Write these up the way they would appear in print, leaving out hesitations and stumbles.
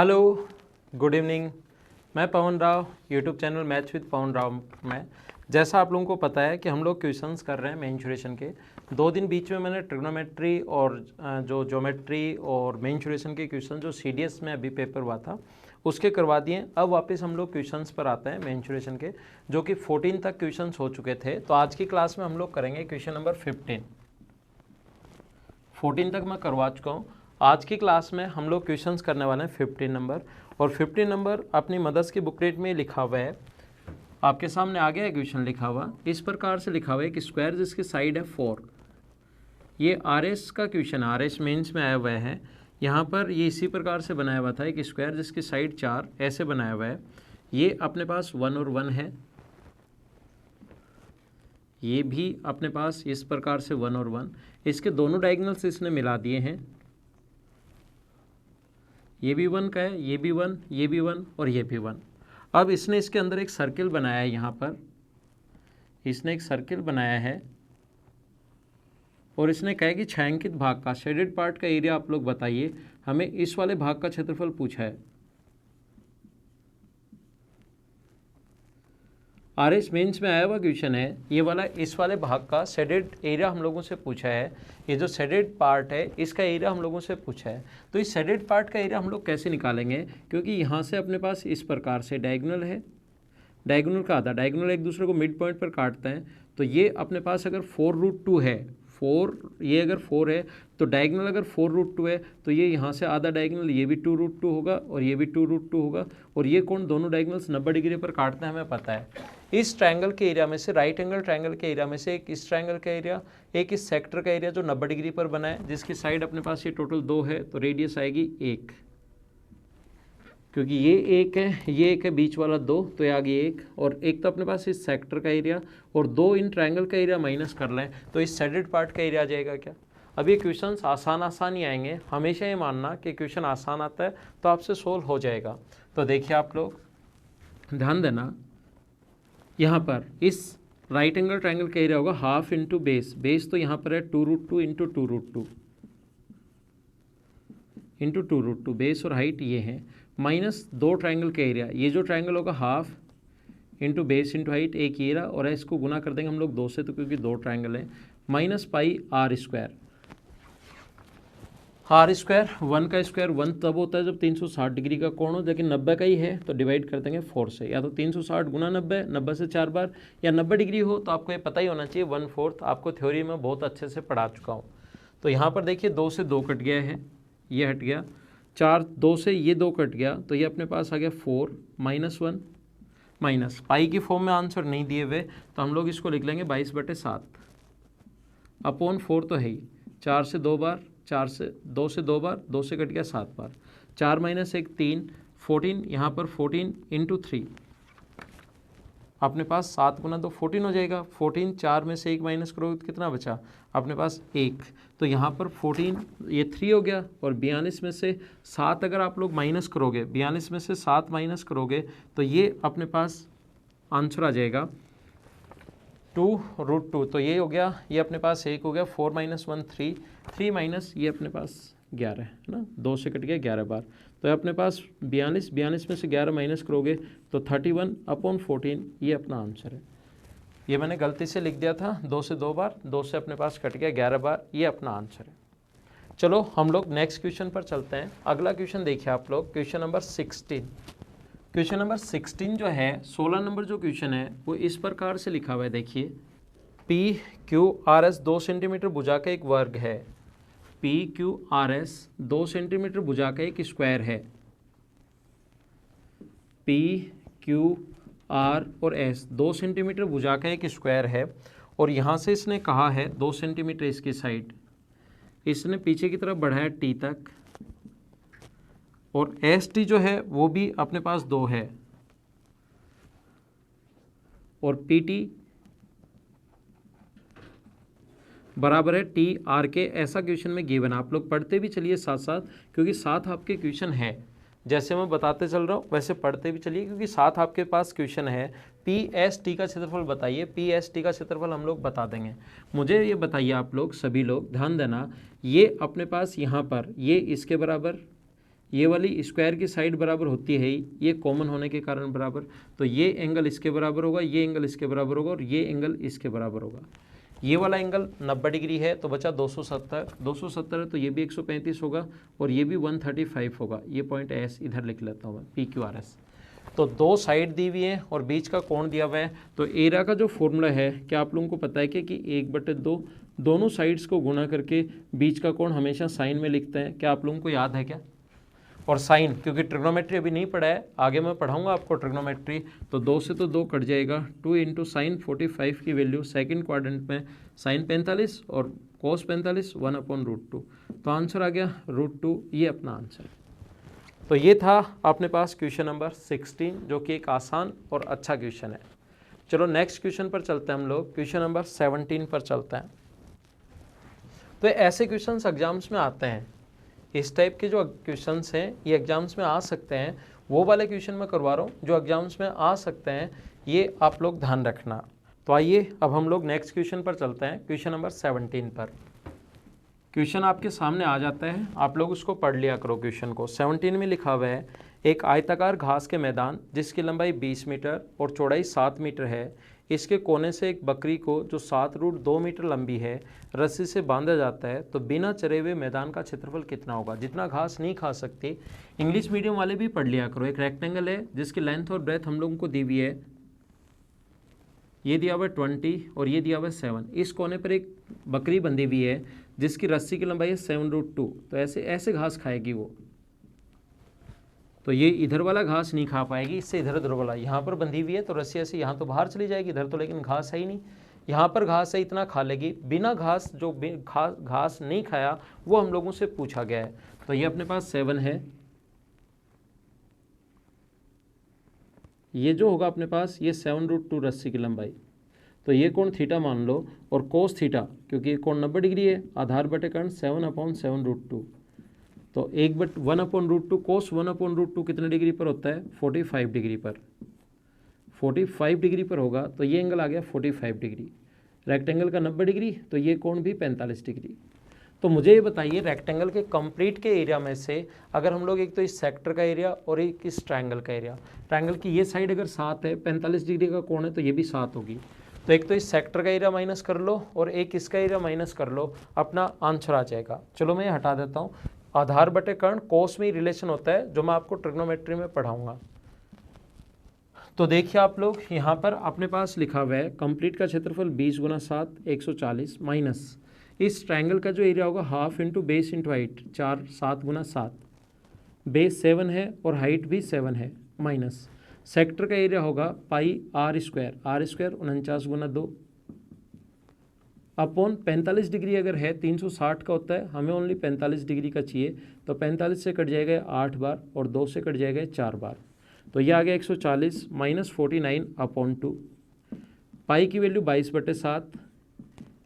Hello, good evening. मैं Pavan Rao, YouTube channel maths with Pavan Rao में। जैसा आप लोगों को पता है कि हम लोग क्वेश्चंस कर रहे हैं मेंसुरेशन के। 2 दिन बीच में मैंने ट्रिग्नोमेट्री और जो ज्योमेट्री और मेंसुरेशन के क्वेश्चन जो सीडीएस में अभी पेपर हुआ था उसके करवा दिए। अब वापस हम लोग क्वेश्चंस पर आते हैं मेंसुरेशन के, जो कि 14 तक क्वेश्चंस हो चुके थे। तो आज की क्लास में हम लोग करेंगे क्वेश्चन नंबर 14 तक मैं करवा चुका हूँ। आज की क्लास में हम लोग क्वेश्चंस करने वाले हैं 15 नंबर, और 15 नंबर अपनी मदर्स की बुकलेट में लिखा हुआ है। आपके सामने आ गया है क्वेश्चन लिखा हुआ, इस प्रकार से लिखा हुआ है कि स्क्वायर जिसकी साइड है 4। ये आरएस का क्वेश्चन, आरएस मेंस में आया हुआ है। यहाँ पर ये इसी प्रकार से बनाया हुआ था कि स्क्वायर जिसकी साइड 4 ऐसे बनाया हुआ है। ये अपने पास 1 और 1 है, ये भी अपने पास इस प्रकार से 1 और 1। इसके दोनों डायगोनल्स इसने मिला दिए हैं। ये भी 1 का है, ये भी 1, ये भी 1 और ये भी 1। अब इसने इसके अंदर एक सर्किल बनाया है। यहाँ पर इसने एक सर्किल बनाया है और इसने कहा कि छायांकित भाग का शेडेड पार्ट का एरिया आप लोग बताइए। हमें इस वाले भाग का क्षेत्रफल पूछा है। आरएस मेंस में आया हुआ क्वेश्चन है ये वाला, इस वाले भाग का शेडेड एरिया हम लोगों से पूछा है। ये जो शेडेड पार्ट है इसका एरिया हम लोगों से पूछा है। तो इस शेडेड पार्ट का एरिया हम लोग कैसे निकालेंगे, क्योंकि यहाँ से अपने पास इस प्रकार से डायगोनल है, डायगोनल का आधा, डायगोनल एक दूसरे को मिड पॉइंट पर काटते हैं। तो ये अपने पास अगर 4√2 है, 4, ये अगर 4 है तो डायगोनल अगर 4√2 है तो ये यहाँ से आधा डायगोनल ये भी 2√2 होगा और ये भी 2√2 होगा। और ये कौन, दोनों डायगोनल्स 90 डिग्री पर काटते हैं, हमें पता है। इस ट्रायंगल के एरिया में से, राइट एंगल ट्रायंगल के एरिया में से एक इस ट्रायंगल का एरिया, एक इस सेक्टर का एरिया जो 90 डिग्री पर बना है, जिसकी साइड अपने पास ये टोटल 2 है, तो रेडियस आएगी 1, क्योंकि ये 1 है, ये 1 है, बीच वाला 2, तो ये आ गई 1। और एक तो अपने पास इस सेक्टर का एरिया और 2 इन ट्रायंगल का एरिया माइनस कर लें तो इस शेडेड पार्ट का एरिया आ जाएगा क्या। अब ये क्वेश्चंस आसान ही आएंगे, हमेशा ये मानना कि क्वेश्चन आसान आता है तो आपसे सोल्व हो जाएगा। तो देखिए आप लोग ध्यान देना, यहाँ पर इस राइट एंगल ट्रायंगल का एरिया होगा हाफ इंटू बेस। बेस तो यहाँ पर है 2√2 इंटू 2√2 इंटू 2√2, बेस और हाइट ये है, माइनस 2 ट्रायंगल का एरिया। ये जो ट्रायंगल होगा half into base into height, एक ये रहा, और इसको गुना कर देंगे हम लोग 2 से, तो क्योंकि 2 ट्रायंगल है, minus pi r square. R square 1 का स्क्वायर 1 तब होता है जब 360 डिग्री का कोण हो, लेकिन 90 का ही है तो डिवाइड कर देंगे 4 से। या तो 360 गुना 90, 90 से 4 बार, या 90 डिग्री हो तो आपको ये पता ही होना चाहिए 1/4। आपको थ्योरी में बहुत अच्छे से पढ़ा चुका हूँ। तो यहाँ पर देखिए 2 से 2 कट गया है, ये हट गया, 4, 2 से ये 2 कट गया, तो ये अपने पास आ गया 4 माइनस 1, माइनस पाई की फॉर्म में आंसर नहीं दिए हुए तो हम लोग इसको लिख लेंगे 22/7 अपॉन 4 तो है ही, 4 से 2 बार, 4 से 2 से 2 बार, 2 से कट गया 7 बार, 4 माइनस 1 3, 14, यहाँ पर 14 इंटू 3 अपने पास 7 गुना 2 14 हो जाएगा। 14, 4 में से 1 माइनस करोगे तो कितना बचा अपने पास 1, तो यहाँ पर 14 ये 3 हो गया। और 42 में से 7 अगर आप लोग माइनस करोगे, 42 में से 7 माइनस करोगे तो ये अपने पास आंसर आ जाएगा 2√2। तो ये हो गया, ये अपने पास 1 हो गया, 4 माइनस 1 3, 3 माइनस ये अपने पास 11 है ना, 2 से कट गया 11 बार, तो अपने पास 42 में से 11 माइनस करोगे तो 31/14, ये अपना आंसर है। ये मैंने गलती से लिख दिया था 2 से 2 बार, 2 से अपने पास कट गया 11 बार, ये अपना आंसर है। चलो हम लोग नेक्स्ट क्वेश्चन पर चलते हैं। अगला क्वेश्चन देखिए आप लोग, क्वेश्चन नंबर 16। क्वेश्चन नंबर 16 जो है, 16 नंबर जो क्वेश्चन है वो इस प्रकार से लिखा हुआ है। देखिए PQRS 2 सेंटीमीटर भुजा का एक वर्ग है, PQRS 2 सेंटीमीटर भुजा का एक स्क्वायर है, PQR और S 2 सेंटीमीटर भुजा का एक स्क्वायर है। और यहाँ से इसने कहा है 2 सेंटीमीटर इसकी साइड, इसने पीछे की तरफ बढ़ाया T तक, और ST जो है वो भी अपने पास 2 है, और PT बराबर है TR के। ऐसा क्वेश्चन में गिवन, आप लोग पढ़ते भी चलिए साथ साथ, क्योंकि साथ आपके क्वेश्चन है, जैसे मैं बताते चल रहा हूँ वैसे पढ़ते भी चलिए, क्योंकि साथ आपके पास क्वेश्चन है। PST का क्षेत्रफल बताइए, PST का क्षेत्रफल हम लोग बता देंगे। मुझे ये बताइए आप लोग, सभी लोग ध्यान देना, ये अपने पास यहाँ पर ये इसके बराबर, ये वाली स्क्वायर की साइड बराबर होती है ही, ये कॉमन होने के कारण बराबर, तो ये एंगल इसके बराबर होगा, ये एंगल इसके बराबर होगा और ये एंगल इसके बराबर होगा। ये वाला एंगल 90 डिग्री है तो बचा 270, 270 है तो ये भी 135 होगा और ये भी 135 होगा। ये पॉइंट एस इधर लिख लेता हूँ मैं, PQRS। तो दो साइड दी हुई है और बीच का कोण दिया हुआ है। तो एरिया का जो फॉर्मूला है, क्या आप लोगों को पता है कि 1/2 दोनों साइड्स को गुणा करके बीच का कोण हमेशा साइन में लिखते हैं, क्या आप लोगों को याद है क्या? और साइन, क्योंकि ट्रिग्नोमेट्री अभी नहीं पढ़ा है, आगे मैं पढ़ाऊंगा आपको ट्रिग्नोमेट्री, तो 2 से तो 2 कट जाएगा, 2 इंटू साइन 45 की वैल्यू सेकंड क्वाड्रेंट में साइन 45 और कोस 45 1/√2, तो आंसर आ गया √2, ये अपना आंसर। तो ये था अपने पास क्वेश्चन नंबर 16, जो कि एक आसान और अच्छा क्वेश्चन है। चलो नेक्स्ट क्वेश्चन पर चलते हैं हम लोग, क्वेश्चन नंबर 17 पर चलते हैं। तो ऐसे क्वेश्चंस एग्जाम्स में आते हैं, इस टाइप के जो क्वेश्चंस हैं ये एग्जाम्स में आ सकते हैं, वो वाले क्वेश्चन मैं करवा रहा हूँ जो एग्जाम्स में आ सकते हैं, ये आप लोग ध्यान रखना। तो आइए अब हम लोग नेक्स्ट क्वेश्चन पर चलते हैं, क्वेश्चन नंबर 17 पर। क्वेश्चन आपके सामने आ जाता है, आप लोग उसको पढ़ लिया करो। क्वेश्चन को 17 में लिखा हुआ है, एक आयताकार घास के मैदान जिसकी लंबाई 20 मीटर और चौड़ाई 7 मीटर है, इसके कोने से एक बकरी को जो 7√2 मीटर लंबी है रस्सी से बांधा जाता है, तो बिना चरे हुए मैदान का क्षेत्रफल कितना होगा? जितना घास नहीं खा सकती, इंग्लिश मीडियम वाले भी पढ़ लिया करो। एक रेक्टेंगल है जिसकी लेंथ और ब्रेथ हम लोगों को दी हुई है, ये दिया हुआ है 20 और ये दिया हुआ है 7। इस कोने पर एक बकरी बंधी हुई है जिसकी रस्सी की लंबाई है 7√2, तो ऐसे घास खाएगी वो, तो ये इधर वाला घास नहीं खा पाएगी, इससे इधर उधर वाला। यहाँ पर बंधी हुई है तो रस्सी ऐसे यहाँ तो बाहर चली जाएगी, इधर तो लेकिन घास है ही नहीं, यहाँ पर घास है इतना खा लेगी। बिना घास, जो घास नहीं खाया वो हम लोगों से पूछा गया है, तो ये अपने पास 7 है। ये जो होगा अपने पास ये 7√2 रस्सी की लंबाई, तो ये कोण थीटा मान लो और कोस थीटा, क्योंकि ये कोण 90 डिग्री है, आधार बटे कर्ण 7/7√2, तो 1/√2 कोस 1/√2 कितने डिग्री पर होता है? 45 डिग्री पर। 45 डिग्री पर होगा तो ये एंगल आ गया 45 डिग्री। रेक्टेंगल का 90 डिग्री, तो ये कोण भी 45 डिग्री। तो मुझे ये बताइए, रेक्टेंगल के कंप्लीट के एरिया में से अगर हम लोग एक तो इस सेक्टर का एरिया और एक इस ट्रायंगल का एरिया, ट्रायंगल की ये साइड अगर 7 है, 45 डिग्री का कोण है, तो ये भी 7 होगी। तो एक तो इस सेक्टर का एरिया माइनस कर लो और एक इसका एरिया माइनस कर लो, अपना आंसर आ जाएगा। चलो मैं ये हटा देता हूँ। आधार बटे कर्ण कोस में ही रिलेशन होता है, जो मैं आपको ट्रिग्नोमेट्री में पढ़ाऊंगा। तो देखिए आप लोग, यहाँ पर अपने पास लिखा हुआ है कंप्लीट का क्षेत्रफल 20 × 7 140 माइनस इस ट्रायंगल का जो एरिया होगा half into base into height 4 7 × 7, base 7 है और हाइट भी 7 है, माइनस सेक्टर का एरिया होगा पाई r स्क्वायर 49 × 2 अपॉन 45 डिग्री अगर है 360 का होता है, हमें ओनली 45 डिग्री का चाहिए, तो 45 से कट जाएगा 8 बार और 2 से कट जाएगा 4 बार, तो ये आ गया 140 माइनस 49/2। पाई की वैल्यू 22/7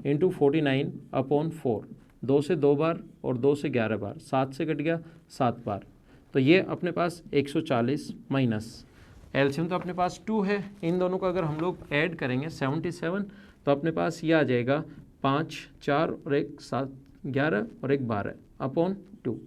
इंटू 49/4, 2 से 2 बार और 2 से 11 बार, 7 से कट गया 7 बार, तो ये अपने पास 140 माइनस एलसीएम तो अपने पास 2 है। इन दोनों का अगर हम लोग ऐड करेंगे 77, तो अपने पास ये आ जाएगा 5 4 और 1 7 11 और 1 12/2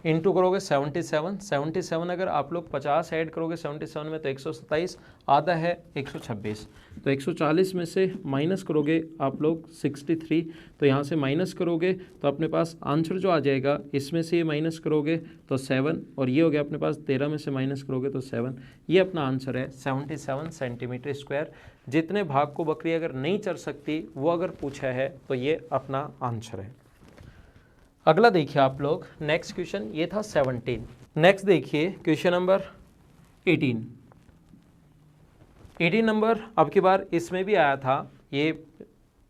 इंटू करोगे 77 अगर आप लोग 50 ऐड करोगे 77 में तो 127, आधा है 126, तो 140 में से माइनस करोगे आप लोग 63, तो यहाँ से माइनस करोगे तो अपने पास आंसर जो आ जाएगा, इसमें से ये माइनस करोगे तो 7 और ये हो गया अपने पास 13 में से माइनस करोगे तो 7, ये अपना आंसर है 77 सेंटीमीटर स्क्वायर। जितने भाग को बकरी अगर नहीं चर सकती वो अगर पूछा है तो ये अपना आंसर है। अगला देखिए आप लोग, नेक्स्ट क्वेश्चन, ये था 17। नेक्स्ट देखिए क्वेश्चन नंबर 18। 18 नंबर अब की बार इसमें भी आया था, ये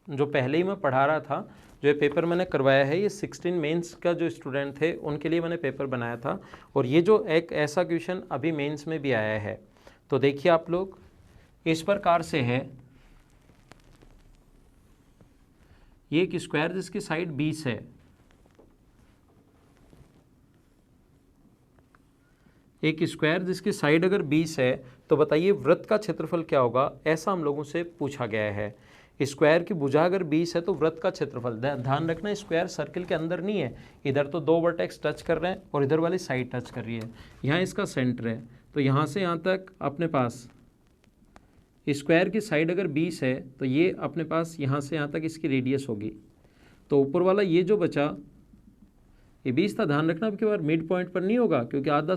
जो पहले ही मैं पढ़ा रहा था, जो ये पेपर मैंने करवाया है, ये 16 मेंस का जो स्टूडेंट थे उनके लिए मैंने पेपर बनाया था, और ये जो एक ऐसा क्वेश्चन अभी मेंस में भी आया है। तो देखिए आप लोग, इस प्रकार से है, ये एक स्क्वायर जिसकी साइड 20 है, एक स्क्वायर जिसकी साइड अगर 20 है, तो बताइए वृत्त का क्षेत्रफल क्या होगा, ऐसा हम लोगों से पूछा गया है। स्क्वायर की भुजा अगर 20 है तो वृत्त का क्षेत्रफल, ध्यान रखना स्क्वायर सर्किल के अंदर नहीं है, इधर तो दो वर्टेक्स टच कर रहे हैं और इधर वाली साइड टच कर रही है, यहाँ इसका सेंटर है, तो यहाँ से यहाँ तक अपने पास स्क्वायर की साइड अगर 20 है तो ये अपने पास यहाँ से यहाँ तक इसकी रेडियस होगी, तो ऊपर वाला ये जो बचा ये 20 था, ध्यान रखना अब की बार मिड पॉइंट पर नहीं होगा क्योंकि आधा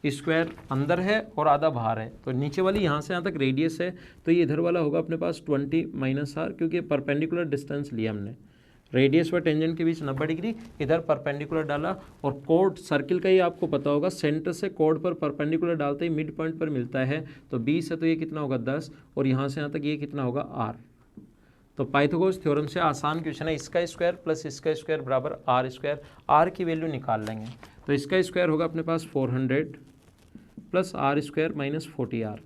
स्क्वायर अंदर है और आधा बाहर है, तो नीचे वाली यहाँ से यहाँ तक रेडियस है, तो ये इधर वाला होगा अपने पास 20 माइनस आर, क्योंकि परपेंडिकुलर डिस्टेंस लिया हमने, रेडियस व टेंजेंट के बीच 90 डिग्री, इधर परपेंडिकुलर डाला, और कोड सर्किल का ही आपको पता होगा सेंटर से कोड पर परपेंडिकुलर डालते ही मिड पॉइंट पर मिलता है, तो 20 है तो ये कितना होगा 10, और यहाँ से यहाँ तक ये कितना होगा आर। तो पाइथागोरस थ्योरम से आसान क्वेश्चन है, इसका स्क्वायर प्लस इसका स्क्वायर बराबर आर स्क्वायर, आर की वैल्यू निकाल लेंगे, तो इसका स्क्वायर होगा अपने पास 400 plus R square minus 40 R,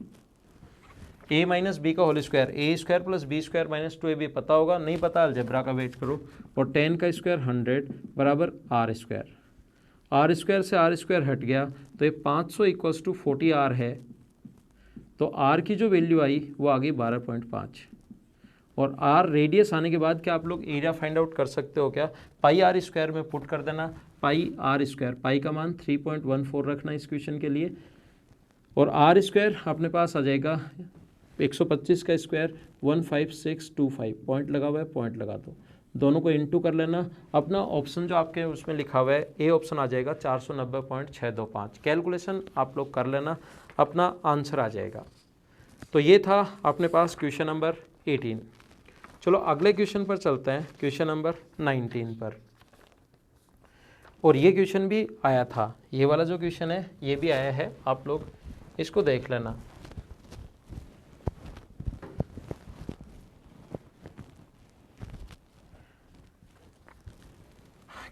A minus B का whole square, A square plus B square minus 2ab पता होगा, नहीं पता अलजेब्रा का वेट करो, और 10 का स्क्वायर 100 बराबर आर स्क्वायर, आर स्क्वायर से आर स्क्वायर हट गया तो ये 500 इक्वल्स टू 40 आर है, तो आर की जो वैल्यू आई वो आ गई 12.5, और आर रेडियस आने के बाद क्या आप लोग एरिया फाइंड आउट कर सकते हो क्या, पाई आर स्क्वायर में पुट कर देना, पाई आर स्क्वायर, पाई का मान 3.14 रखना इस क्वेश्चन के लिए, और आर स्क्वायर अपने पास आ जाएगा 125 का स्क्वायर 15625, पॉइंट लगा हुआ है, पॉइंट लगा दो, दोनों को इनटू कर लेना, अपना ऑप्शन जो आपके उसमें लिखा हुआ है ए ऑप्शन आ जाएगा 490.625, कैलकुलेशन आप लोग कर लेना, अपना आंसर आ जाएगा। तो ये था अपने पास क्वेश्चन नंबर 18। चलो अगले क्वेश्चन पर चलते हैं, क्वेश्चन नंबर 19 पर, और ये क्वेश्चन भी आया था, ये वाला जो क्वेश्चन है ये भी आया है, आप लोग इसको देख लेना।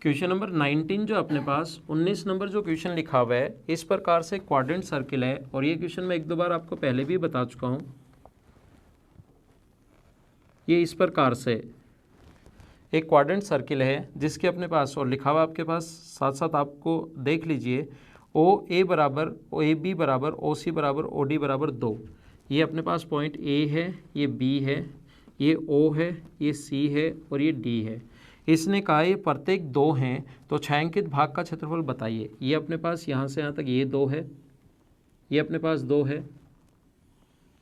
क्वेश्चन नंबर 19 जो अपने पास 19 नंबर जो क्वेश्चन लिखा हुआ है, इस प्रकार से क्वाड्रेंट सर्किल है, और ये क्वेश्चन मैं एक दो बार आपको पहले भी बता चुका हूँ, ये इस प्रकार से एक क्वाड्रेंट सर्किल है जिसके अपने पास, और लिखा हुआ आपके पास साथ साथ आपको देख लीजिए, ओ ए बराबर ओ ए बी बराबर ओ सी बराबर ओ डी बराबर 2, ये अपने पास पॉइंट ए है, ये बी है, ये ओ है, ये सी है और ये डी है। इसने कहा ये प्रत्येक 2 हैं तो छायांकित भाग का क्षेत्रफल बताइए। ये अपने पास यहाँ से यहाँ तक ये 2 है, ये अपने पास 2 है,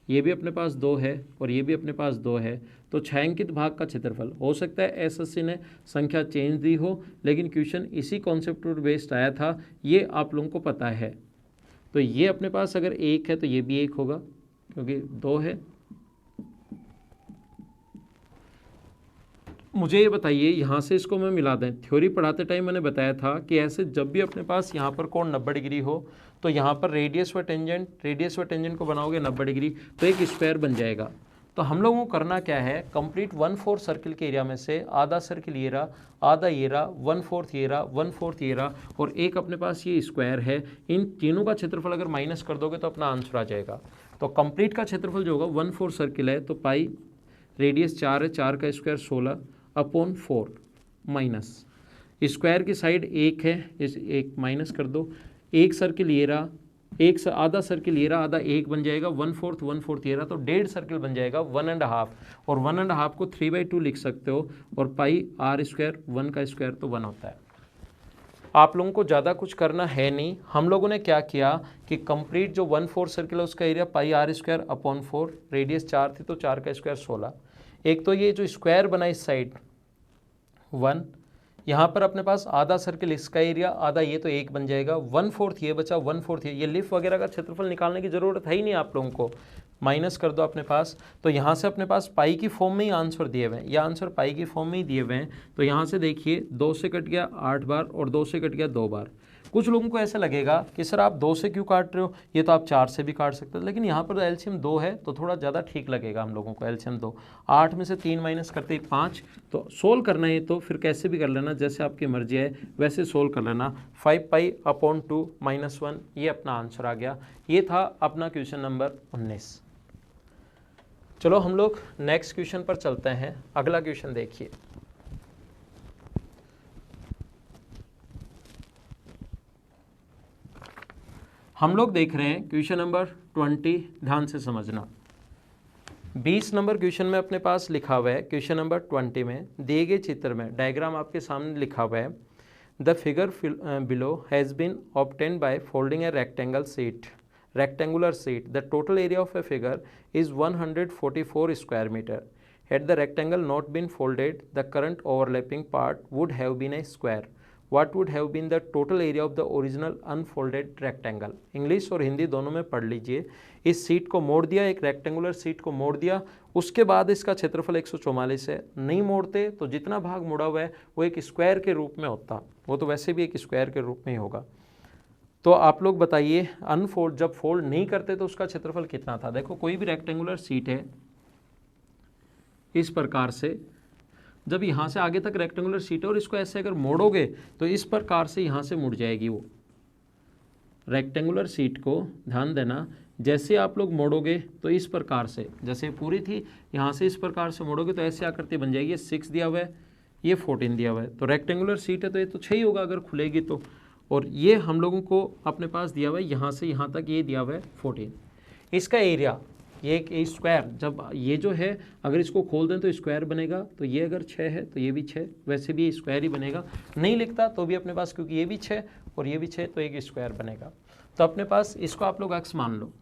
ये भी अपने पास 2 है और ये भी अपने पास 2 है, तो छायांकित भाग का क्षेत्रफल, हो सकता है एसएससी ने संख्या चेंज दी हो, लेकिन क्वेश्चन इसी कॉन्सेप्ट पर बेस्ड आया था, ये आप लोगों को पता है। तो ये अपने पास अगर 1 है तो ये भी 1 होगा क्योंकि 2 है। मुझे ये बताइए, यहाँ से इसको मैं मिला दें, थ्योरी पढ़ाते टाइम मैंने बताया था कि ऐसे जब भी अपने पास यहाँ पर कोण 90 डिग्री हो तो यहाँ पर रेडियस व टेंजेंट को बनाओगे 90 डिग्री तो एक स्क्वायर बन जाएगा। तो हम लोगों को करना क्या है, कंप्लीट 1/4 सर्किल के एरिया में से आधा सर्किल ये रहा, आधा ये रहा, 1/4 ये रहा, 1/4 ये रहा, और एक अपने पास ये स्क्वायर है, इन तीनों का क्षेत्रफल अगर माइनस कर दोगे तो अपना आंसर आ जाएगा। तो कंप्लीट का क्षेत्रफल जो होगा 1/4 सर्किल है, तो पाई रेडियस 4 है, 4 का स्क्वायर 16 अपॉन 4 माइनस स्क्वायर की साइड 1 है, इस 1 माइनस कर दो, एक सर्किल ये रहा, आधा सर्किल ये रहा, आधा 1 बन जाएगा, 1/4 ये रहा, तो 1.5 सर्किल बन जाएगा 1.5, और 1.5 को 3/2 लिख सकते हो, और पाई आर स्क्वायर 1 का स्क्वायर तो 1 होता है। आप लोगों को ज़्यादा कुछ करना है नहीं। हम लोगों ने क्या किया कि कंप्लीट जो 1/4 सर्किल है उसका area pi r square upon 4, radius 4 थी तो 4 का स्क्वायर 16, एक तो ये जो स्क्वायर बना इस साइड 1, यहाँ पर अपने पास आधा सर्किल इसका एरिया, आधा ये तो 1 बन जाएगा, 1/4 ये बचा, 1/4 ये लिफ वगैरह का क्षेत्रफल निकालने की ज़रूरत है ही नहीं आप लोगों को, माइनस कर दो अपने पास। तो यहाँ से अपने पास पाई की फॉर्म में ही आंसर दिए हुए हैं, ये आंसर पाई की फॉर्म में ही दिए हुए हैं। तो यहाँ से देखिए 2 से कट गया 8 बार और 2 से कट गया 2 बार। कुछ लोगों को ऐसा लगेगा कि सर आप 2 से क्यों काट रहे हो, ये तो आप 4 से भी काट सकते हो, लेकिन यहाँ पर एलसीएम 2 है तो थोड़ा ज़्यादा ठीक लगेगा हम लोगों को। एलसीएम 2, 8 में से 3 माइनस करते ही 5, तो सोल्व करना है तो फिर कैसे भी कर लेना, जैसे आपकी मर्जी है वैसे सोल्व कर लेना। 5 पाई अपॉन 2 माइनस 1, ये अपना आंसर आ गया। ये था अपना क्वेश्चन नंबर 19। चलो हम लोग नेक्स्ट क्वेश्चन पर चलते हैं। अगला क्वेश्चन देखिए, हम लोग देख रहे हैं क्वेश्चन नंबर 20, ध्यान से समझना। 20 नंबर क्वेश्चन में अपने पास लिखा हुआ है, क्वेश्चन नंबर 20 में दिए गए चित्र में डायग्राम आपके सामने लिखा हुआ है, the figure below has been obtained by folding a rectangular sheet. The total area of a figure is 144 square meter. Had the rectangle not been folded, the current overlapping part would have been a square. What would have been the total area of the original unfolded rectangle? English और हिंदी दोनों में पढ़ लीजिए। इस seat को मोड़ दिया, एक रेक्टेंगुलर सीट को मोड़ दिया, उसके बाद इसका क्षेत्रफल 144 है। नहीं मोड़ते तो जितना भाग मुड़ा हुआ है वो एक स्क्वायर के रूप में होता, वो तो वैसे भी एक स्क्वायर के रूप में ही होगा। तो आप लोग बताइए, अनफोल्ड जब फोल्ड नहीं करते तो उसका क्षेत्रफल कितना था। देखो कोई भी रेक्टेंगुलर सीट है इस प्रकार से, जब यहाँ से आगे तक रेक्टेंगुलर सीट है और इसको ऐसे अगर मोड़ोगे तो इस प्रकार से यहाँ से मुड़ जाएगी वो रेक्टेंगुलर सीट को। ध्यान देना, जैसे आप लोग मोड़ोगे तो इस प्रकार से, जैसे पूरी थी यहाँ से इस प्रकार से मोड़ोगे तो ऐसे आकृति बन जाएगी। 6 दिया हुआ है, ये 14 दिया हुआ है, तो रेक्टेंगुलर सीट है तो ये तो 6 ही होगा अगर खुलेगी तो। और ये हम लोगों को अपने पास दिया हुआ है यहाँ से यहाँ तक, ये दिया हुआ है 14। इसका एरिया, ये एक स्क्वायर, जब ये जो है अगर इसको खोल दें तो स्क्वायर बनेगा, तो ये अगर 6 है तो ये भी 6, वैसे भी स्क्वायर ही बनेगा। नहीं लिखता तो भी अपने पास, क्योंकि ये भी 6 और ये भी 6 तो एक स्क्वायर बनेगा। तो अपने पास इसको आप लोग x मान लो।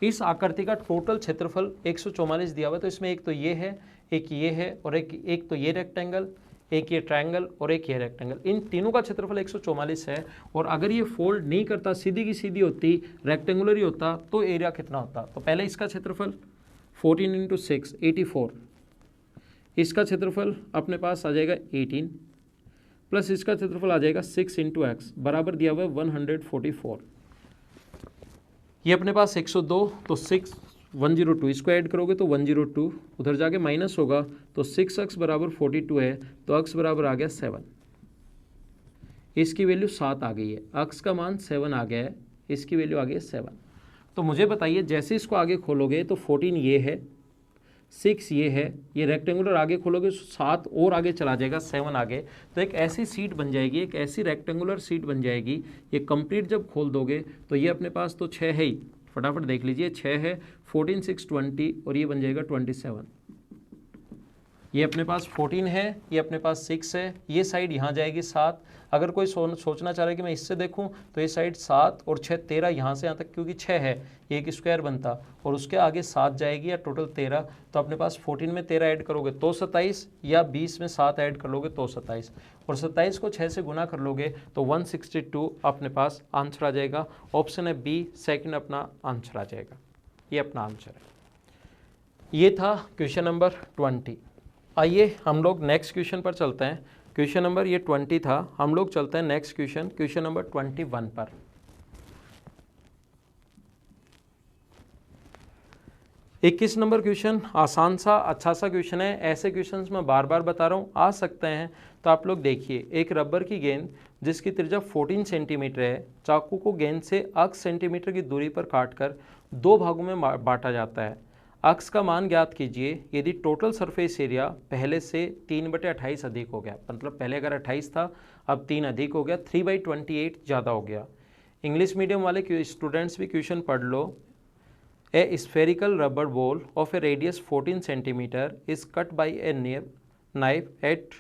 इस आकृति का टोटल क्षेत्रफल 144 दिया हुआ है, तो इसमें एक तो ये है, एक ये है और एक तो ये रेक्टेंगल, एक ये ट्रायंगल और एक ये रेक्टेंगल, इन तीनों का क्षेत्रफल 144 है। और अगर ये फोल्ड नहीं करता, सीधी की सीधी होती, रेक्टेंगुलर ही होता, तो एरिया कितना होता। तो पहले इसका क्षेत्रफल 14 × 6 84, इसका क्षेत्रफल अपने पास आ जाएगा 18 प्लस इसका क्षेत्रफल आ जाएगा 6 × x बराबर दिया हुआ है 144। ये अपने पास 102, तो 102 इसको ऐड करोगे तो 102, उधर जाके माइनस होगा तो 6x बराबर 42 है, तो x बराबर आ गया 7। इसकी वैल्यू 7 आ गई है, x का मान 7 आ गया है, इसकी वैल्यू आ गई है 7। तो मुझे बताइए, जैसे इसको आगे खोलोगे तो 14 ये है, 6 ये है, ये रेक्टेंगुलर आगे खोलोगे 7 और आगे चला जाएगा 7 आगे, तो एक ऐसी सीट बन जाएगी, एक ऐसी रेक्टेंगुलर सीट बन जाएगी। ये कंप्लीट जब खोल दोगे तो ये अपने पास तो 6 है ही, फटाफट देख लीजिए, 6 है, 14 6 20 और ये बन जाएगा 27। ये अपने पास 14 है, ये अपने पास 6 है, ये साइड यहाँ जाएगी 7। अगर कोई सोचना चाह रहा है कि मैं इससे देखूं तो ये साइड 7 और 6 13, यहाँ से यहाँ तक क्योंकि 6 है ये एक स्क्वायर बनता, और उसके आगे 7 जाएगी या टोटल 13। तो अपने पास 14 में 13 ऐड करोगे तो 27, या 20 में 7 ऐड कर लोगे तो 27, और 27 को 6 से गुना कर लोगे तो 162 अपने पास आंसर आ जाएगा। ऑप्शन है बी, सेकंड अपना आंसर आ जाएगा, ये अपना आंसर है। ये था क्वेश्चन नंबर 20। आइए हम लोग नेक्स्ट क्वेश्चन पर चलते हैं। क्वेश्चन नंबर ये 20 था, हम लोग चलते हैं नेक्स्ट क्वेश्चन, क्वेश्चन नंबर 21 पर। इक्कीस नंबर क्वेश्चन आसान सा अच्छा सा क्वेश्चन है। ऐसे क्वेश्चंस मैं बार बार बता रहा हूँ, आ सकते हैं। तो आप लोग देखिए, एक रबर की गेंद जिसकी त्रिज्या 14 सेंटीमीटर है, चाकू को गेंद से 8 सेंटीमीटर की दूरी पर काटकर 2 भागों में बांटा जाता है। अक्स का मान ज्ञात कीजिए यदि टोटल सरफेस एरिया पहले से 3/28 अधिक हो गया। मतलब पहले अगर 28 था, अब 3 अधिक हो गया, 3/28 ज़्यादा हो गया। इंग्लिश मीडियम वाले स्टूडेंट्स भी क्वेश्चन पढ़ लो। A spherical rubber ball of a radius 14 centimetre is cut by a knife at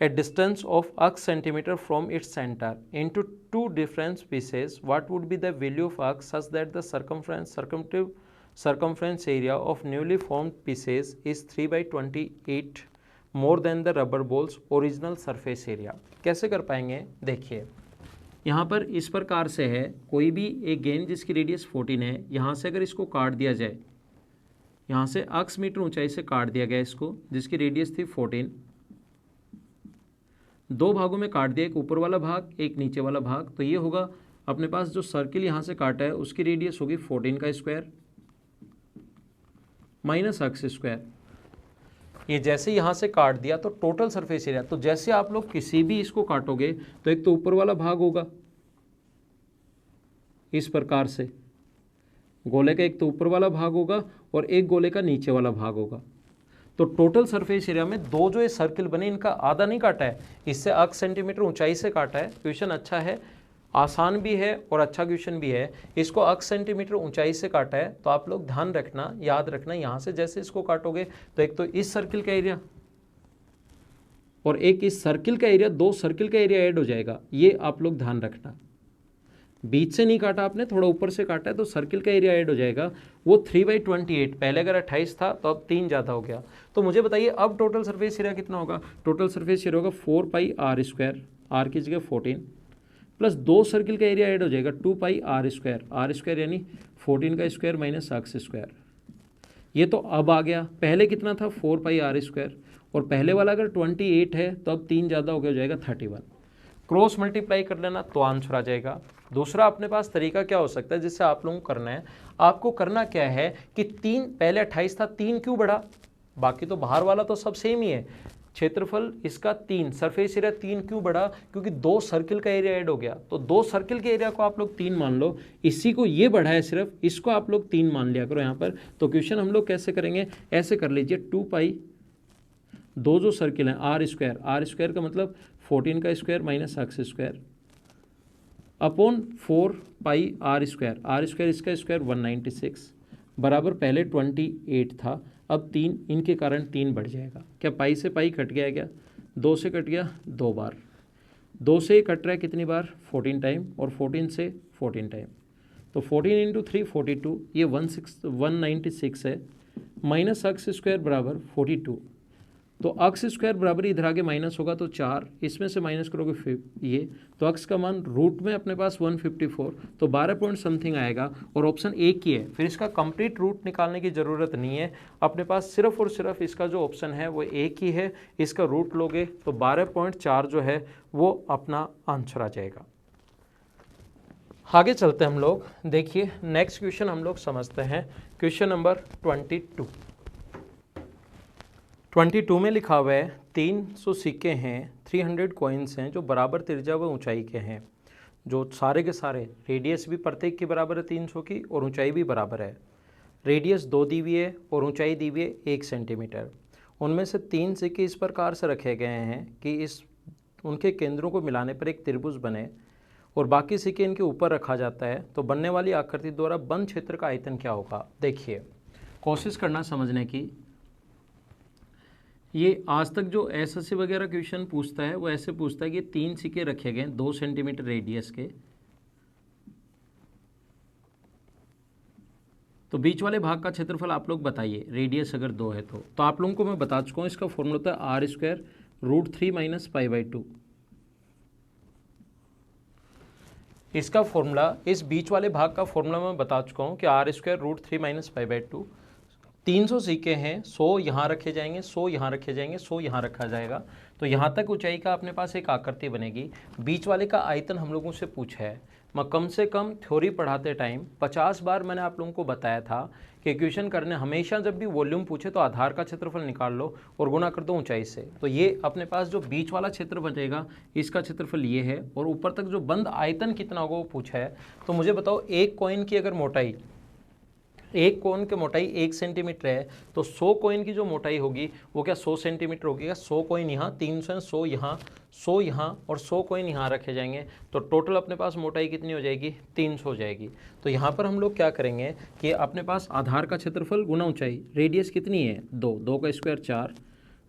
a distance of x centimeter from its center into 2 different pieces. What would be the value of x such that the circumference area of newly formed pieces is 3/28 more than the rubber ball's original surface area? कैसे कर पाएंगे? देखिए, यहाँ पर इस प्रकार से है, कोई भी एक गेंद जिसकी रेडियस 14 है, यहाँ से अगर इसको काट दिया जाए, यहाँ से x मीटर ऊंचाई से काट दिया गया इसको, जिसकी रेडियस थी 14, 2 भागों में काट दिया, एक ऊपर वाला भाग एक नीचे वाला भाग। तो ये होगा अपने पास जो सर्किल यहाँ से काटा है उसकी रेडियस होगी 14 का स्क्वायर माइनस x स्क्वायर। ये जैसे यहाँ से काट दिया तो टोटल सरफेस एरिया, तो जैसे आप लोग किसी भी इसको काटोगे तो एक तो ऊपर वाला भाग होगा इस प्रकार से, गोले का एक तो ऊपर वाला भाग होगा और एक गोले का नीचे वाला भाग होगा। तो टोटल सरफेस एरिया में दो जो ये सर्किल बने, इनका आधा नहीं काटा है, इससे 8 सेंटीमीटर ऊंचाई से काटा है। क्वेश्चन अच्छा है, आसान भी है और अच्छा क्वेश्चन भी है। इसको अक्ष सेंटीमीटर ऊंचाई से काटा है, तो आप लोग ध्यान रखना, याद रखना, यहाँ से जैसे इसको काटोगे तो एक तो इस सर्किल का एरिया और एक इस सर्किल का एरिया, दो सर्किल का एरिया ऐड हो जाएगा, ये आप लोग ध्यान रखना। बीच से नहीं काटा आपने, थोड़ा ऊपर से काटा है, तो सर्किल का एरिया ऐड हो जाएगा। वो 3/28, पहले अगर 28 था तो अब 3 ज़्यादा हो गया। तो मुझे बताइए अब टोटल सरफेस एरिया कितना होगा। टोटल सरफेस एरिया होगा 4πr², आर की जगह 14, प्लस 2 सर्किल का एरिया ऐड हो जाएगा 2πr², r² यानी 14 का स्क्वायर माइनस अक्स स्क्वायर। ये तो अब आ गया, पहले कितना था 4πr², और पहले वाला अगर 28 है तो अब 3 ज़्यादा हो गया, हो जाएगा 31। क्रॉस मल्टीप्लाई कर लेना तो आंसर आ जाएगा। दूसरा अपने पास तरीका क्या हो सकता है जिससे आप लोगों को करना है, आपको करना क्या है कि 3, पहले 28 था, 3 क्यों बढ़ा, बाकी तो बाहर वाला तो सब सेम ही है। क्षेत्रफल इसका 3, सरफेस एरिया 3 क्यों बढ़ा, क्योंकि 2 सर्किल का एरिया ऐड हो गया। तो 2 सर्किल के एरिया को आप लोग 3 मान लो, इसी को ये बढ़ा है सिर्फ, इसको आप लोग 3 मान लिया करो यहाँ पर। तो क्वेश्चन हम लोग कैसे करेंगे, ऐसे कर लीजिए 2π, दो जो सर्किल हैं r² का मतलब 14 का स्क्वायर माइनस अक्स स्क्वायर अपॉन 4πr², इसका स्क्वायर 196 बराबर, पहले 28 था, अब 3, इनके कारण 3 बढ़ जाएगा। क्या पाई से पाई कट गया, क्या 2 से कट गया 2 बार, 2 से कट रहा है कितनी बार 14 टाइम, और 14 से 14 टाइम, तो 14 × 3 42, ये 196 है, माइनस अक्स स्क्वायर बराबर 42, तो अक्स स्क्वायर बराबर इधर आगे माइनस होगा तो 4, इसमें से माइनस करोगे फिर ये, तो अक्स का मान रूट में अपने पास 154, तो 12 पॉइंट समथिंग आएगा, और ऑप्शन एक ही है। फिर इसका कंप्लीट रूट निकालने की ज़रूरत नहीं है, अपने पास सिर्फ और सिर्फ इसका जो ऑप्शन है वो एक ही है, इसका रूट लोगे तो 12.4 जो है वो अपना आंसर आ जाएगा। आगे चलते हैं हम लोग, देखिए नेक्स्ट क्वेश्चन हम लोग समझते हैं, क्वेश्चन नंबर 22 में लिखा हुआ है 300 सिक्के हैं, 300 कॉइन्स हैं जो बराबर त्रिज्या व ऊंचाई के हैं, जो सारे के सारे रेडियस भी प्रत्येक की बराबर है 300 की, और ऊंचाई भी बराबर है। रेडियस 2 दी हुई है और ऊंचाई दी हुई है 1 सेंटीमीटर। उनमें से 3 सिक्के इस प्रकार से रखे गए हैं कि उनके केंद्रों को मिलाने पर एक त्रिभुज बने, और बाकी सिक्के इनके ऊपर रखा जाता है, तो बनने वाली आकृति द्वारा बंद क्षेत्र का आयतन क्या होगा। देखिए कोशिश करना समझने की, ये आज तक जो एसएससी वगैरह क्वेश्चन पूछता है वो ऐसे पूछता है कि 3 सिक्के रखे गए 2 सेंटीमीटर रेडियस के, तो बीच वाले भाग का क्षेत्रफल आप लोग बताइए, रेडियस अगर 2 है तो आप लोगों को मैं बता चुका हूँ, इसका फॉर्मूला होता है r² √3 - π/2। इसका फॉर्मूला, इस बीच वाले भाग का फॉर्मूला मैं बता चुका हूँ कि r² √3 - π/2। 300 सिक्के हैं, 100 यहाँ रखे जाएंगे, 100 यहाँ रखे जाएंगे, 100 यहाँ रखा जाएगा, तो यहाँ तक ऊंचाई का अपने पास एक आकृति बनेगी। बीच वाले का आयतन हम लोगों से पूछा है। मैं कम से कम थ्योरी पढ़ाते टाइम 50 बार मैंने आप लोगों को बताया था कि क्वेश्चन करने हमेशा जब भी वॉल्यूम पूछे तो आधार का क्षेत्रफल निकाल लो और गुना कर दो ऊंचाई से। तो ये अपने पास जो बीच वाला क्षेत्र बचेगा इसका क्षेत्रफल ये है, और ऊपर तक जो बंद आयतन कितना होगा वो पूछा है। तो मुझे बताओ, एक कॉइन की अगर मोटाई, एक कोन की मोटाई 1 सेंटीमीटर है, तो 100 कॉइन की जो मोटाई होगी वो क्या 100 सेंटीमीटर होगी। 100 कॉइन यहाँ, 300, 100 यहाँ, 100 यहाँ और 100 कॉइन यहाँ रखे जाएंगे, तो टोटल अपने पास मोटाई कितनी हो जाएगी 300 हो जाएगी। तो यहाँ पर हम लोग क्या करेंगे कि अपने पास आधार का क्षेत्रफल गुना ऊंचाई, रेडियस कितनी है 2, 2 का स्क्वायर 4,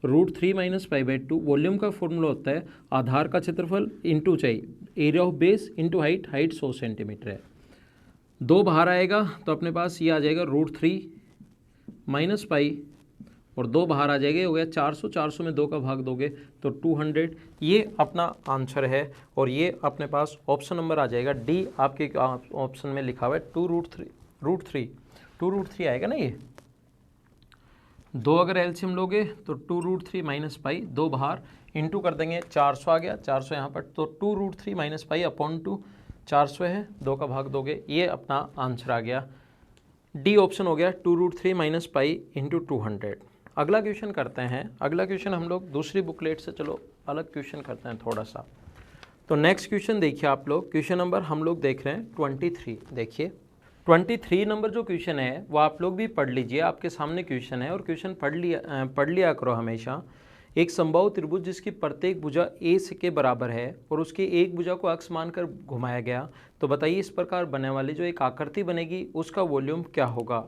√3 - π/2। वॉल्यूम का फॉर्मूला होता है आधार का क्षेत्रफल इंटू ऊंचाई, area of base into height, height 100 centimetre है। 2 बाहर आएगा तो अपने पास ये आ जाएगा √3 - π, और 2 बाहर आ जाएगा, हो गया 400, 400 में 2 का भाग दोगे तो 200। ये अपना आंसर है, और ये अपने पास ऑप्शन नंबर आ जाएगा डी, आपके ऑप्शन में लिखा हुआ है 2√3 आएगा ना। ये 2 अगर एलसीएम लोगे तो 2√3 - π, 2 बाहर इंटू कर देंगे, 400 आ गया, 400 यहाँ पर, तो 2√3 - π अपॉन 2, 400 है, 2 का भाग दोगे, ये अपना आंसर आ गया। डी ऑप्शन हो गया 2√3 - π इंटू 200। अगला क्वेश्चन करते हैं। अगला क्वेश्चन हम लोग दूसरी बुकलेट से, चलो अलग क्वेश्चन करते हैं थोड़ा सा। तो नेक्स्ट क्वेश्चन देखिए आप लोग, क्वेश्चन नंबर हम लोग देख रहे हैं 23। देखिए 23 नंबर जो क्वेश्चन है वो आप लोग भी पढ़ लीजिए, आपके सामने क्वेश्चन है, और क्वेश्चन पढ़ लिया करो हमेशा। एक समबाहु त्रिभुज जिसकी प्रत्येक भुजा ए से के बराबर है और उसकी एक भुजा को अक्ष मानकर घुमाया गया, तो बताइए इस प्रकार बनने वाली जो एक आकृति बनेगी उसका वॉल्यूम क्या होगा।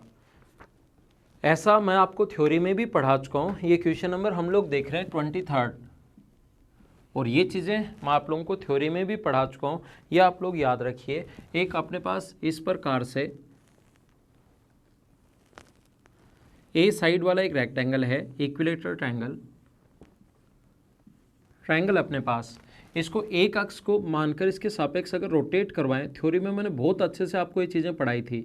ऐसा मैं आपको थ्योरी में भी पढ़ा चुका हूँ। ये क्वेश्चन नंबर हम लोग देख रहे हैं 23, और ये चीज़ें मैं आप लोगों को थ्योरी में भी पढ़ा चुका हूँ, ये आप लोग याद रखिए। एक अपने पास इस प्रकार से ए साइड वाला एक रेक्टेंगल है, इक्विलेटरल ट्रायंगल अपने पास, इसको एक अक्ष को मानकर इसके सापेक्ष अगर रोटेट करवाएं, थ्योरी में मैंने बहुत अच्छे से आपको ये चीज़ें पढ़ाई थी।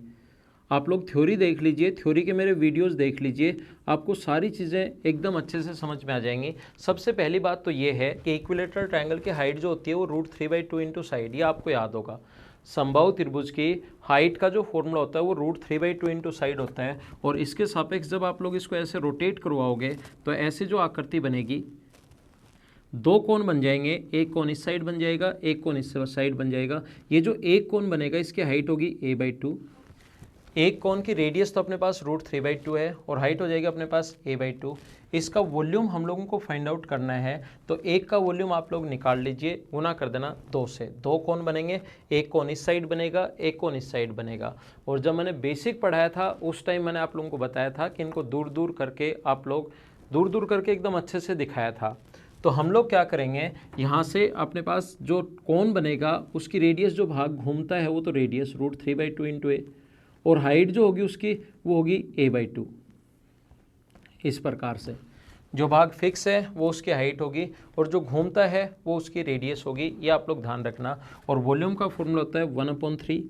आप लोग थ्योरी देख लीजिए, थ्योरी के मेरे वीडियोस देख लीजिए, आपको सारी चीज़ें एकदम अच्छे से समझ में आ जाएंगी। सबसे पहली बात तो ये है कि इक्विलेटरल ट्रायंगल की हाइट जो होती है वो √3/2 इंटू साइड, ये आपको याद होगा। समबाहु त्रिभुज की हाइट का जो फॉर्मूला होता है वो √3/2 इंटू साइड होता है, और इसके सापेक्ष जब आप लोग इसको ऐसे रोटेट करवाओगे तो ऐसे जो आकृति बनेगी, दो कोण बन जाएंगे, एक कोण इस साइड बन जाएगा, एक कोण इस साइड बन जाएगा। ये जो एक कोण बनेगा इसकी हाइट होगी a/2, एक कोण की रेडियस तो अपने पास √3/2 है और हाइट हो जाएगी अपने पास a/2। इसका वॉल्यूम हम लोगों को फाइंड आउट करना है, तो एक का वॉल्यूम आप लोग निकाल लीजिए, गुना कर देना 2 से। दो कोण बनेंगे, एक कोण इस साइड बनेगा, एक कोण इस साइड बनेगा। और जब मैंने बेसिक पढ़ाया था उस टाइम मैंने आप लोगों को बताया था कि इनको दूर दूर करके आप लोग दूर करके एकदम अच्छे से दिखाया था। तो हम लोग क्या करेंगे, यहाँ से अपने पास जो कोण बनेगा उसकी रेडियस जो भाग घूमता है वो तो रेडियस √3/2 इंटू ए, और हाइट जो होगी उसकी वो होगी a/2। इस प्रकार से जो भाग फिक्स है वो उसकी हाइट होगी और जो घूमता है वो उसकी रेडियस होगी, ये आप लोग ध्यान रखना। और वॉल्यूम का फॉर्मूला होता है 1/3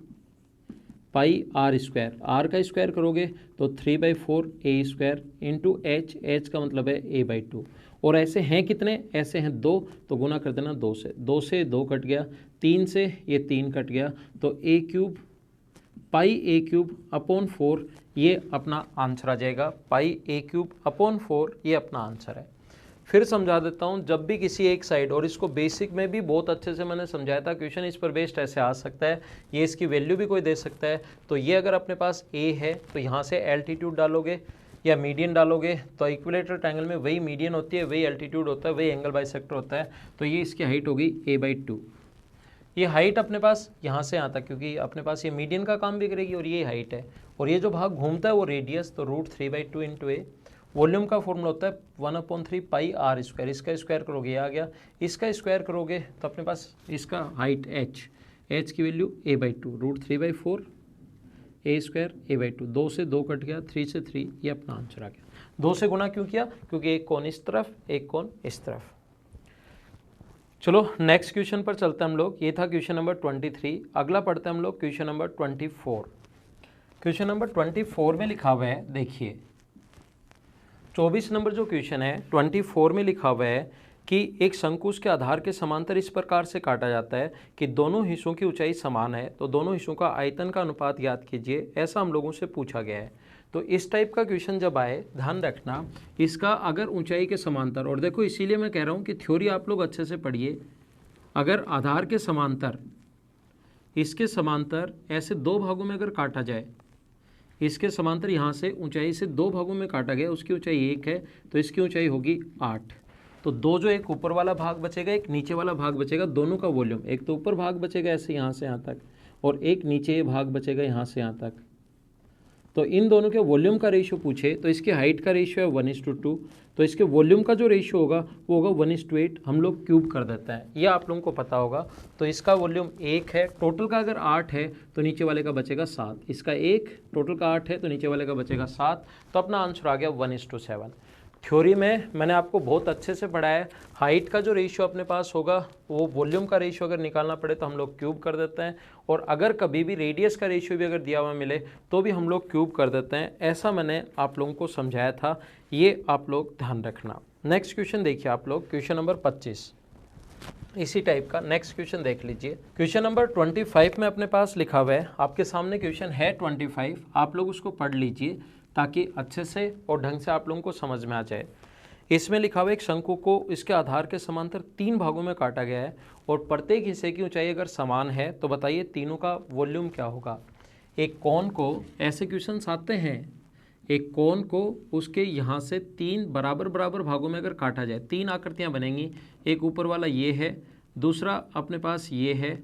पाई r स्क्वायर, r का स्क्वायर करोगे तो 3/4 a² इंटू h का मतलब है a/2। और ऐसे हैं कितने, ऐसे हैं 2, तो गुना कर देना 2 से। 2 से 2 कट गया, 3 से ये 3 कट गया, तो a³ पाई a³/4 ये अपना आंसर आ जाएगा। पाई a³/4 ये अपना आंसर है। फिर समझा देता हूँ, जब भी किसी एक साइड, और इसको बेसिक में भी बहुत अच्छे से मैंने समझाया था, क्वेश्चन इस पर बेस्ड ऐसे आ सकता है, ये इसकी वैल्यू भी कोई दे सकता है। तो ये अगर अपने पास a है तो यहाँ से एल्टीट्यूड डालोगे या मीडियन डालोगे, तो इक्विलेटरल ट्रायंगल में वही मीडियन होती है, वही एल्टीट्यूड होता है, वही एंगल बाइसेक्टर होता है। तो ये इसकी हाइट होगी a/2। ये हाइट अपने पास यहाँ से यहाँ तक, क्योंकि अपने पास ये मीडियन का काम भी करेगी और ये हाइट है, और ये जो भाग घूमता है वो रेडियस, तो √3/2 इंटू ए। वॉल्यूम का फॉर्मूला होता है 1/3 पाई r², इसका स्क्वायर करोगे ये आ गया, इसका स्क्वायर करोगे तो अपने पास इसका हाइट h की वैल्यू a/2, √3/4 a² a/2। 2 से 2 कट गया, 3 से 3, ये अपना आंसर आ गया। 2 से गुना क्यों किया, क्योंकि एक कोण इस तरफ, एक कोण इस तरफ। चलो नेक्स्ट क्वेश्चन पर चलते हैं हम लोग। ये था क्वेश्चन नंबर 23। अगला पढ़ते हैं हम लोग क्वेश्चन नंबर 24। क्वेश्चन नंबर 24 में लिखा हुआ है, देखिए 24 नंबर जो क्वेश्चन है 24 में लिखा हुआ है कि एक शंकु के आधार के समांतर इस प्रकार से काटा जाता है कि दोनों हिस्सों की ऊंचाई समान है, तो दोनों हिस्सों का आयतन का अनुपात याद कीजिए, ऐसा हम लोगों से पूछा गया है। तो इस टाइप का क्वेश्चन जब आए, ध्यान रखना इसका अगर ऊंचाई के समांतर, और देखो इसीलिए मैं कह रहा हूँ कि थ्योरी आप लोग अच्छे से पढ़िए। अगर आधार के समांतर, इसके समांतर ऐसे दो भागों में अगर काटा जाए, इसके समांतर यहाँ से ऊंचाई से दो भागों में काटा गया, उसकी ऊंचाई 1 है, तो इसकी ऊंचाई होगी 8। तो दो जो एक ऊपर वाला भाग बचेगा, एक नीचे वाला भाग बचेगा, दोनों का वॉल्यूम, एक तो ऊपर भाग बचेगा ऐसे यहाँ से यहाँ तक, और एक नीचे भाग बचेगा यहाँ से यहाँ तक। तो इन दोनों के वॉल्यूम का रेशियो पूछे तो इसकी हाइट का रेशियो है 1:2, तो इसके वॉल्यूम का जो रेशियो होगा वो होगा 1:8। हम लोग क्यूब कर देते हैं, ये आप लोगों को पता होगा। तो इसका वॉल्यूम 1 है, टोटल का अगर 8 है तो नीचे वाले का बचेगा 7। इसका 1, टोटल का 8 है तो नीचे वाले का बचेगा 7। तो अपना आंसर आ गया 1:7। थ्योरी में मैंने आपको बहुत अच्छे से पढ़ाया है। हाइट का जो रेशियो अपने पास होगा वो वॉल्यूम का रेशियो अगर निकालना पड़े तो हम लोग क्यूब कर देते हैं, और अगर कभी भी रेडियस का रेशियो भी अगर दिया हुआ मिले तो भी हम लोग क्यूब कर देते हैं। ऐसा मैंने आप लोगों को समझाया था, ये आप लोग ध्यान रखना। नेक्स्ट क्वेश्चन देखिए आप लोग, क्वेश्चन नंबर 25 इसी टाइप का नेक्स्ट क्वेश्चन देख लीजिए। क्वेश्चन नंबर 25 में अपने पास लिखा हुआ है, आपके सामने क्वेश्चन है 25, आप लोग उसको पढ़ लीजिए ताकि अच्छे से और ढंग से आप लोगों को समझ में आ जाए। इसमें लिखा हुआ एक शंकु को इसके आधार के समांतर 3 भागों में काटा गया है और प्रत्येक हिस्से की ऊंचाई अगर समान है तो बताइए तीनों का वॉल्यूम क्या होगा। एक कोण को, ऐसे क्वेश्चंस आते हैं एक कोन को उसके यहाँ से 3 बराबर बराबर भागों में अगर काटा जाए, 3 आकृतियाँ बनेंगी। एक ऊपर वाला ये है, दूसरा अपने पास ये है,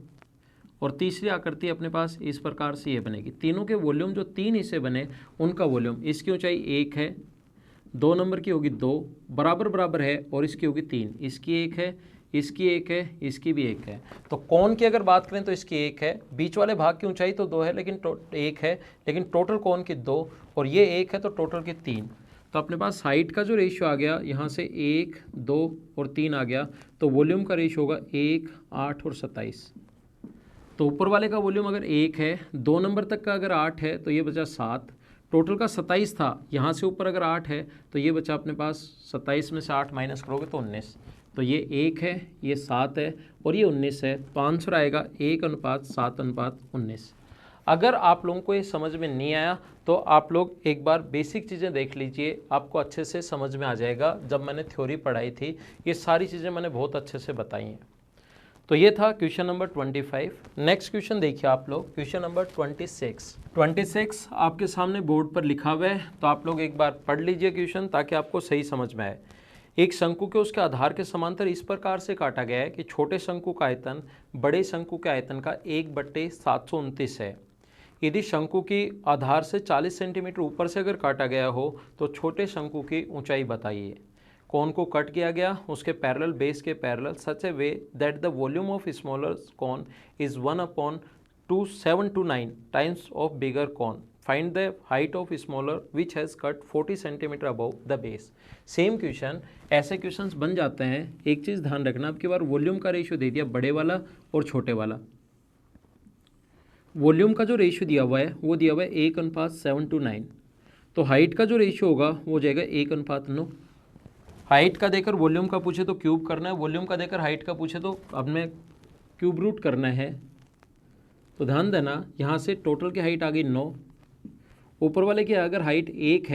और तीसरी आकृति अपने पास इस प्रकार से ये बनेगी। तीनों के वॉल्यूम जो 3 हिस्से बने उनका वॉल्यूम, इसकी ऊंचाई 1 है, 2 नंबर की होगी 2, बराबर बराबर है, और इसकी होगी 3। इसकी 1 है, इसकी 1 है, इसकी भी 1 है। तो कोन की अगर बात करें तो इसकी 1 है, बीच वाले भाग की ऊंचाई तो 2 है लेकिन 1 है, लेकिन टोटल कोन की 2, और ये 1 है तो टोटल की 3। तो अपने पास हाइट का जो रेशियो आ गया यहाँ से 1, 2 और 3 आ गया, तो वॉल्यूम का रेशियो होगा 1, 8 और 27। तो ऊपर वाले का वॉल्यूम अगर 1 है, 2 नंबर तक का अगर 8 है तो ये बचा 7, टोटल का 27 था, यहाँ से ऊपर अगर 8 है तो ये बचा अपने पास 27 में से 8 माइनस करोगे तो 19। तो ये 1 है, ये 7 है और ये 19 है, तो आंसर आएगा 1:7:19। अगर आप लोगों को ये समझ में नहीं आया तो आप लोग एक बार बेसिक चीज़ें देख लीजिए, आपको अच्छे से समझ में आ जाएगा। जब मैंने थ्योरी पढ़ाई थी ये सारी चीज़ें मैंने बहुत अच्छे से बताई हैं। तो ये था क्वेश्चन नंबर 25। नेक्स्ट क्वेश्चन देखिए आप लोग, क्वेश्चन नंबर 26 आपके सामने बोर्ड पर लिखा हुआ है, तो आप लोग एक बार पढ़ लीजिए क्वेश्चन ताकि आपको सही समझ में आए। एक शंकु के उसके आधार के समांतर इस प्रकार से काटा गया है कि छोटे शंकु का आयतन बड़े शंकु के आयतन का 1/729 है। यदि शंकु की आधार से 40 सेंटीमीटर ऊपर से अगर काटा गया हो तो छोटे शंकु की ऊंचाई बताइए। कोन को कट किया गया उसके पैरेलल बेस के parallel such A way that the volume of smaller cone is 1/2729 times of bigger cone. Find the height of smaller which has cut 40 centimetre above the base. Same question, ऐसे questions बन जाते हैं। एक चीज़ ध्यान रखना, अब की बार वॉल्यूम का रेशियो दे दिया बड़े वाला और छोटे वाला। वॉल्यूम का जो रेशियो दिया हुआ है वो दिया हुआ है 1:729, तो हाइट का जो रेशियो होगा वो हो जाएगा 1:9। हाइट का देकर वॉल्यूम का पूछे तो क्यूब करना है, वॉल्यूम का देकर हाइट का पूछे तो अब में क्यूब रूट करना है। तो ध्यान देना, यहाँ से टोटल की हाइट आ गई 9, ऊपर वाले की अगर हाइट 1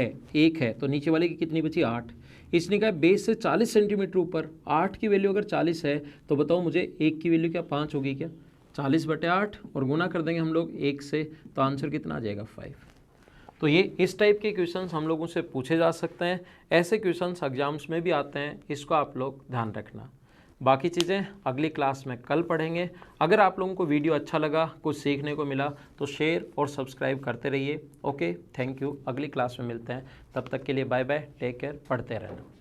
है तो नीचे वाले की कितनी बची 8। इसने कहा बेस से 40 सेंटीमीटर ऊपर, 8 की वैल्यू अगर 40 है तो बताओ मुझे 1 की वैल्यू क्या 5 होगी क्या, 40/8 और गुना कर देंगे हम लोग 1 से, तो आंसर कितना आ जाएगा 5। तो ये इस टाइप के क्वेश्चंस हम लोगों से पूछे जा सकते हैं, ऐसे क्वेश्चंस एग्जाम्स में भी आते हैं, इसको आप लोग ध्यान रखना। बाकी चीज़ें अगली क्लास में कल पढ़ेंगे। अगर आप लोगों को वीडियो अच्छा लगा, कुछ सीखने को मिला तो शेयर और सब्सक्राइब करते रहिए। ओके, थैंक यू, अगली क्लास में मिलते हैं, तब तक के लिए बाय बाय, टेक केयर, पढ़ते रहना।